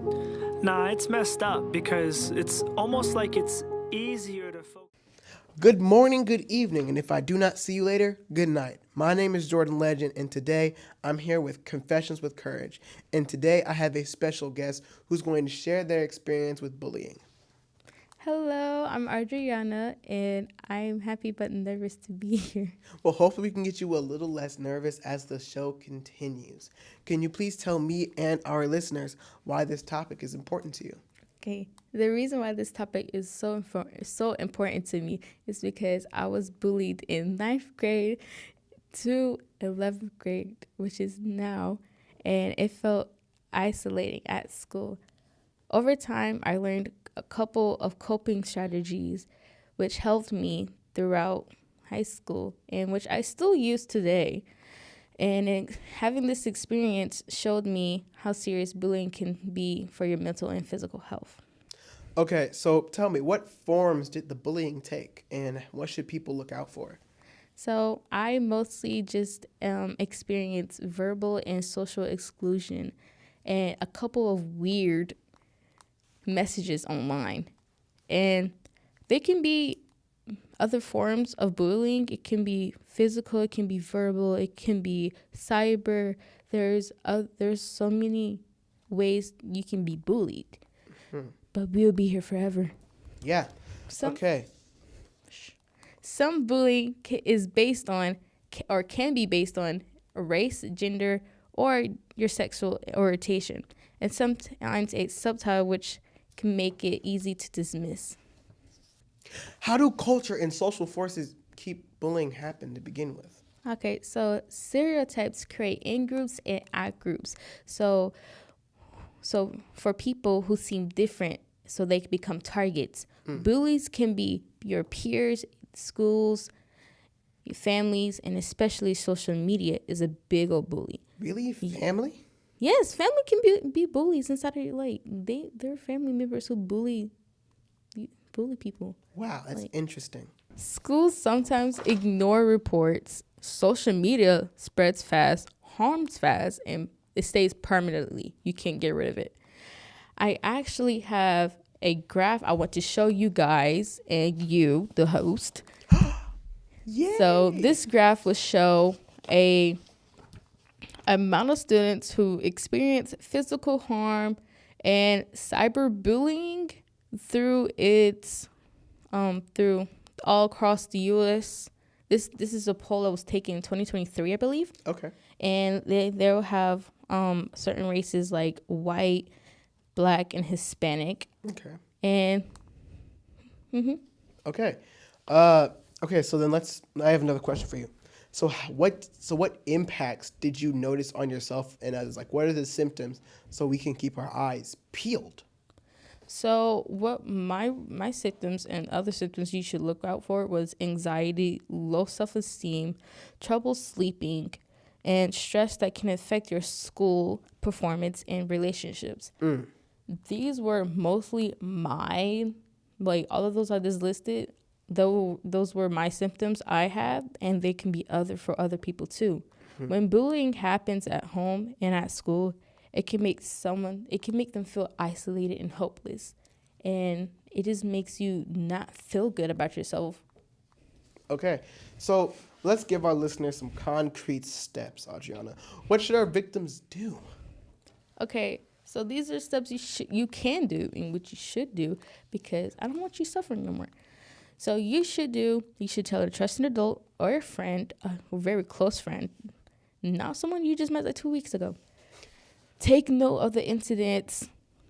Nah, it's messed up because it's almost like it's easier to focus. Good morning, good evening, and if I do not see you later, good night. My name is Jordan Legend, and today I'm here with Confessions with Courage. And today I have a special guest who's going to share their experience with bullying. Hello, I'm Audreanna, and I'm happy but nervous to be here. Well, hopefully, we can get you a little less nervous as the show continues. Can you please tell me and our listeners why this topic is important to you? Okay, the reason why this topic is so important to me is because I was bullied in ninth grade to 11th grade, which is now, and it felt isolating at school. Over time, I learned a couple of coping strategies which helped me throughout high school and which I still use today. Having this experience showed me how serious bullying can be for your mental and physical health. Okay, so tell me, what forms did the bullying take, and what should people look out for? So I mostly just experienced verbal and social exclusion and a couple of weird messages online. And they can be other forms of bullying. It can be physical, it can be verbal, it can be cyber. There's so many ways you can be bullied. But we'll be here forever. Yeah, Some okay. some bullying is based on or can be based on race, gender, or your sexual orientation. And sometimes it's subtle, which can make it easy to dismiss. How do culture and social forces keep bullying happen to begin with? Okay, so stereotypes create in groups and out groups. So for people who seem different, so they can become targets. Bullies can be your peers, schools, your families, and especially social media is a big old bully. Really? Family? Yes, family can be bullies inside of your they're family members who bully people. Wow, that's Like, interesting. schools sometimes ignore reports. Social media spreads fast, harms fast, and it stays permanently. You can't get rid of it. I actually have a graph I want to show you guys and you, the host. Yay! So this graph will show a amount of students who experience physical harm and cyberbullying through through all across the U.S. This is a poll that was taken in 2023, I believe, Okay. and they'll have certain races like white, black, and Hispanic, Okay. and Okay. Okay, so then I have another question for you. So what impacts did you notice on yourself and others? Like, what are the symptoms so we can keep our eyes peeled? so what my symptoms and other symptoms you should look out for was anxiety, low self-esteem, trouble sleeping, and stress that can affect your school performance and relationships. These were mostly all of those I just listed, though those were my symptoms I had, and they can be other for other people too. When bullying happens at home and at school, it can make them feel isolated and hopeless. And it just makes you not feel good about yourself. Okay, so let's give our listeners some concrete steps, Adriana. What should our victims do? Okay, so these are steps you can do and what you should do, because I don't want you suffering no more. So you should tell a trusted adult or a friend, a very close friend, not someone you just met like 2 weeks ago. Take note of the incidents.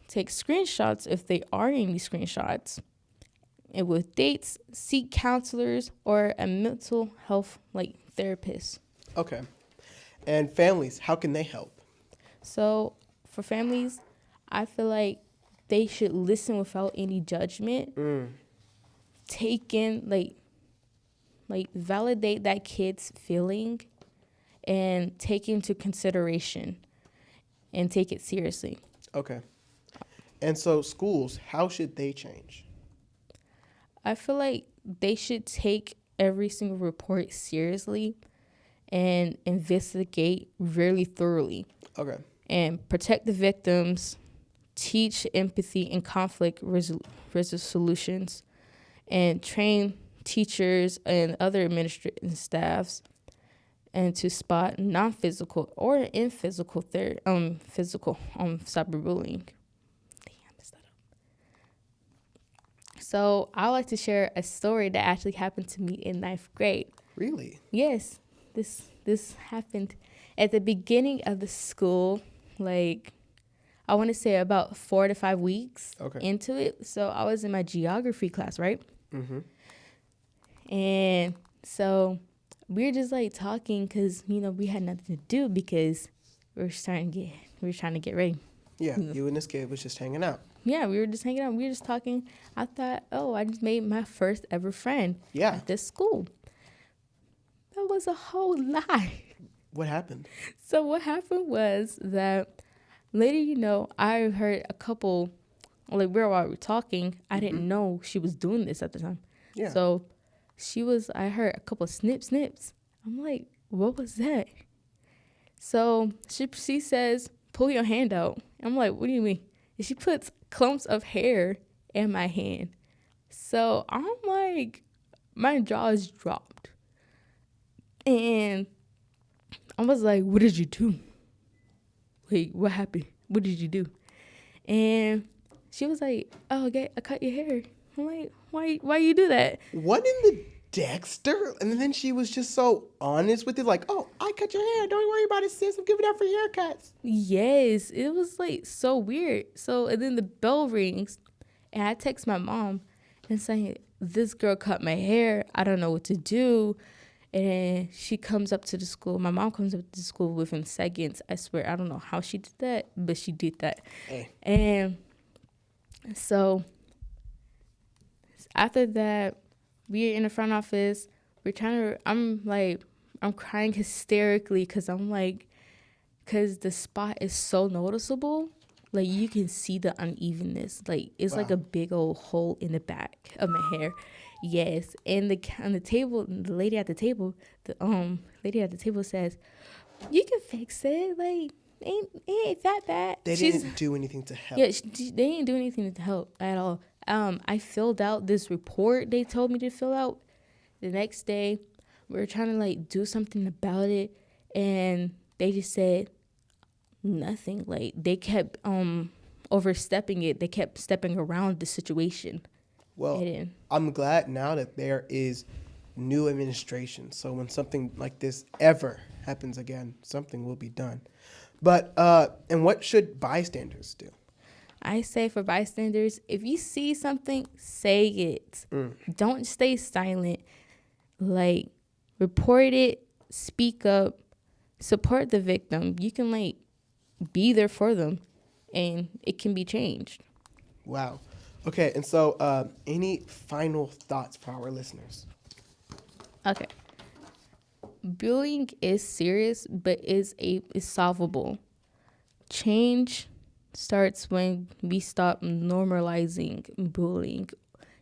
Take screenshots if they are any screenshots. And with dates, seek counselors or a mental health therapist. Okay. And families, how can they help? So for families, I feel like they should listen without any judgment. Take in validate that kid's feeling and take into consideration and take it seriously. Okay. And so schools, how should they change? I feel like they should take every single report seriously and investigate really thoroughly Okay. and protect the victims, teach empathy and conflict resolutions, and train teachers and other administrative staffs and to spot non-physical or physical cyberbullying. Damn, I messed that up. So I would like to share a story that actually happened to me in ninth grade. Really? Yes, this happened at the beginning of the school, like I want to say about 4 to 5 weeks into it. So I was in my geography class, right? Mm-hmm. And so we were just like talking because, we had nothing to do because we were trying to get ready. Yeah, you and this kid was just hanging out. Yeah, we were just hanging out. We were just talking. I thought, I just made my first ever friend at this school. That was a whole lie. What happened? So what happened was that later, I heard a couple, like while we were talking, I didn't know she was doing this at the time. Yeah. So I heard a couple snips. I'm like, what was that? So she says, pull your hand out. I'm like, what do you mean? And she puts clumps of hair in my hand. So I'm like, my jaw is dropped. And I was like, what did you do? Like, what happened? What did you do? And she was like, oh, okay, I cut your hair. I'm like, why you do that? What in the Dexter? And then she was just so honest with it, like, oh, I cut your hair. Don't worry about it, sis. I'm giving out free haircuts. Yes, it was like so weird. So, and then the bell rings, and I text my mom and saying, this girl cut my hair. I don't know what to do. And she comes up to the school. My mom comes up to the school within seconds. I swear, I don't know how she did that, but she did that. Hey. And so after that, we're in the front office. I'm crying hysterically because the spot is so noticeable. Like, you can see the unevenness. Like, it's like a big old hole in the back of my hair. Yes, and on the table, the lady at the table says, "You can fix it. Like, it ain't that bad." They didn't do anything to help. Yeah, they didn't do anything to help at all. I filled out this report they told me to fill out. The next day, we were trying to do something about it, and they just said nothing. Like, they kept overstepping it. They kept stepping around the situation. Well, I'm glad now that there is new administration. So when something like this ever happens again, something will be done. But and what should bystanders do? I say for bystanders, if you see something, say it. Don't stay silent. Like, report it, speak up, support the victim. You can be there for them, and it can be changed. Wow. Okay, and so any final thoughts for our listeners? Okay. Bullying is serious, but is solvable. Change starts when we stop normalizing bullying,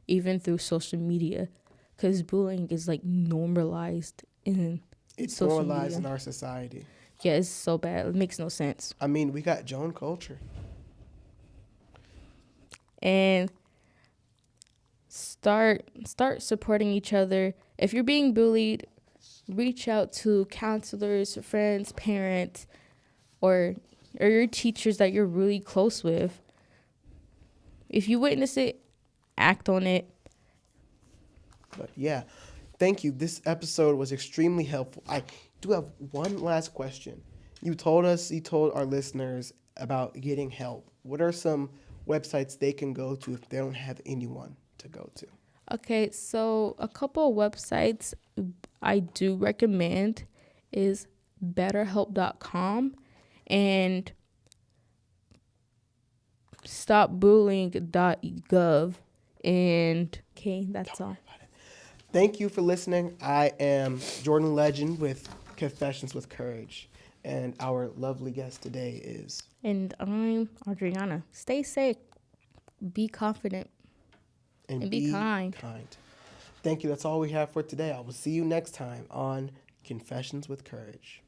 even through social media, because bullying is normalized in It's social normalized media. in our society. Yeah, it's so bad. It makes no sense. I mean, we got Joan culture. And start supporting each other. If you're being bullied, reach out to counselors, friends, parents, or your teachers that you're really close with. If you witness it, act on it. But yeah, thank you. This episode was extremely helpful. I do have one last question. You told our listeners about getting help. What are some websites they can go to if they don't have anyone to go to? Okay, so a couple of websites I do recommend is betterhelp.com and stopbullying.gov. And okay, that's all. Thank you for listening. I am Jordan Legend with Confessions with Courage, and our lovely guest today is... And I'm Audreanna. Stay safe, be confident, and be kind. Thank you. That's all we have for today. I will see you next time on Confessions with Courage.